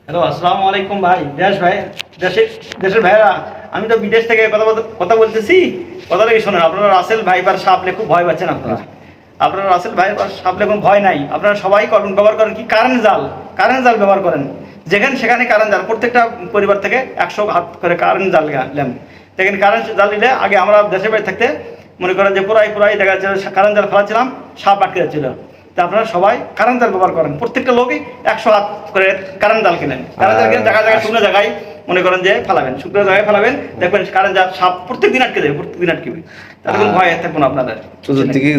Hello, আসসালামু আলাইকুম ভাই। দেশের ভাইরা, আমি তো বিদেশ থেকে কথা বলতেছি। কথাটা কি শোনেন, আপনারা রাসেল ভাইপার সাপলে খুব ভয় পাচ্ছেন। আপনারা রাসেল ভাইপার সাপলে কোনো ভয় নাই। আপনারা সবাই ব্যবহার করেন কি কারেন্ট জাল ব্যবহার করেন। যেখানে সেখানে কারেন্ট জাল, প্রত্যেকটা পরিবার থেকে 100 হাত করে কারেন্ট জাল নেন। দেখেন, কারেন্ট জাল নিলে আগে আমরা দেশের বাইরে থাকতে মনে করেন যে পুরাই দেখা যাচ্ছে কারেন্ট জাল ফেলাচ্ছিলাম, সাপ আটকে যাচ্ছিল। তা আপনারা সবাই কারেন্ট জাল ব্যবহার করেন। প্রত্যেকটা লোকই 100 হাত করে কারেন্ট জাল কিনেন। কারেন্ট জাল কিনে জায়গায় শুকনো জায়গায় মনে করেন যে ফেলাবেন, শুকনো জায়গায় ফেলাবেন। দেখবেন কারেন্ট জাল সাপ প্রত্যেকদিন আটকে যাবে, প্রত্যেকদিন আটকেবে। তাতে কোনো ভয় থাকবো না আপনাদের। চতুর্দিকে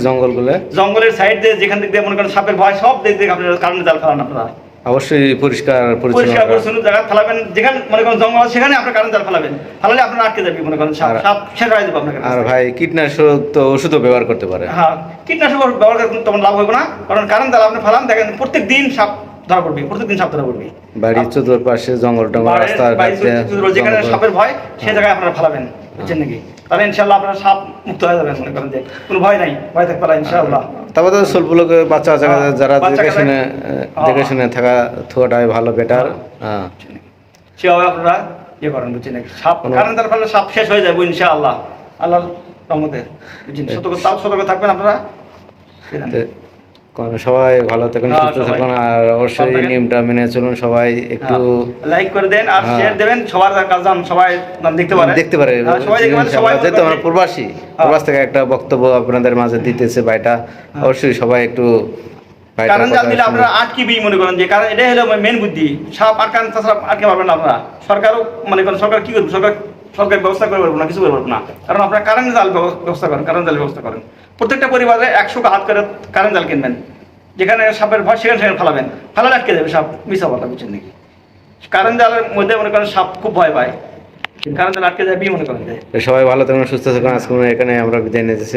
জঙ্গলের সাইড দিয়ে যেখান দিক দিয়ে মনে করেন সাপের ভয়, সব দিক দিয়ে আপনারা কারেন্ট জাল ফেলান। আপনারা অবশ্যই পরিষ্কার পরিচ্ছন্ন জায়গা ফেলাবেন। যেখানে মনে করেন জঙ্গল আছে সেখানে আপনার কারেন্ট জাল ফেলাবেন। ফেলালে আপনারা আটকে যাবে, মনে করেন সাপ শেষ হয়ে যাবে আপনার। আর ভাই কীটনাশক তো ওষুধও ব্যবহার করতে পারে। হ্যাঁ, কীটনাশক ব্যবহার করে তেমন লাভ হবে না, কারণ কারেন্ট জাল আপনি ফেলান, দেখেন প্রত্যেক দিন সাপ ধরা পড়বে, প্রত্যেকদিন সাপ ধরা পড়বে। বাড়ির চতুর্পাশে জঙ্গল টঙ্গল, রাস্তা যেখানে সাপের ভয় সেই জায়গায় আপনারা ফেলাবেন, বুঝছেন নাকি? তাহলে ইনশাল্লাহ আপনারা সাপ মুক্ত হয়ে যাবেন। মনে করেন যে কোনো ভয় নাই, ভয় থাকবে না ইনশাআল্লাহ। তারপর তো স্বল্পলোকে বাচ্চা যারা দেখে শুনে থাকা থোয়াটাই ভালো, বেটার। হ্যাঁ, সেভাবে আপনারা ইয়ে করেন, বুঝছেন নাকি? সাপ কারেন্ট জাল ফেললে সাপ শেষ হয়ে যাবে ইনশাআল্লাহ, আল্লাহর রহমতে। বুঝছেন, সতর্ক থাকবেন আপনারা। সবাই ভালো থাকুন, সুস্থ থাকুন, আর অবশ্যই নিয়মটা মেনে চলুন। সবাই একটু লাইক করে দেন আর শেয়ার দেবেন, সবার কাজ সবাই দেখতে পারে। যেহেতু আমরা প্রবাস থেকে একটা বক্তব্য আপনাদের মাঝে দিতেছে ভাইটা, অবশ্যই সবাই একটু কারণ জাল দিলে আপনারা আটকিবি, মনে করেন যে কারণ এটাই হলো মেন বুদ্ধি। সাপ আটকান, তাছাড়া আটকে পারবেন না আপনারা। সরকারও মনে করেন, সরকার কি করবে? সরকার ব্যবস্থা করে পারবো না, কিছু করে পারবো না। কারণ আপনারা কারেন্ট জাল ব্যবস্থা করেন, কারেন্ট জাল ব্যবস্থা করেন। প্রত্যেকটা পরিবারে 100 হাত করে কারেন্ট জাল কিনবেন। যেখানে সাপের ভয় সেখানে ফেলাবেন, ফেলালে আটকে যাবে সাপ। মিশা কথা, বুঝছেন নাকি? কারেন্ট জালের মধ্যে মনে করেন সাপ খুব ভয় পায়, কারেন্ট জাল আটকে যাবে মনে করেন। সবাই ভালো থাকুন, সুস্থ থাকুন। আজকে এখানে আমরা বিদায় নিতেছি।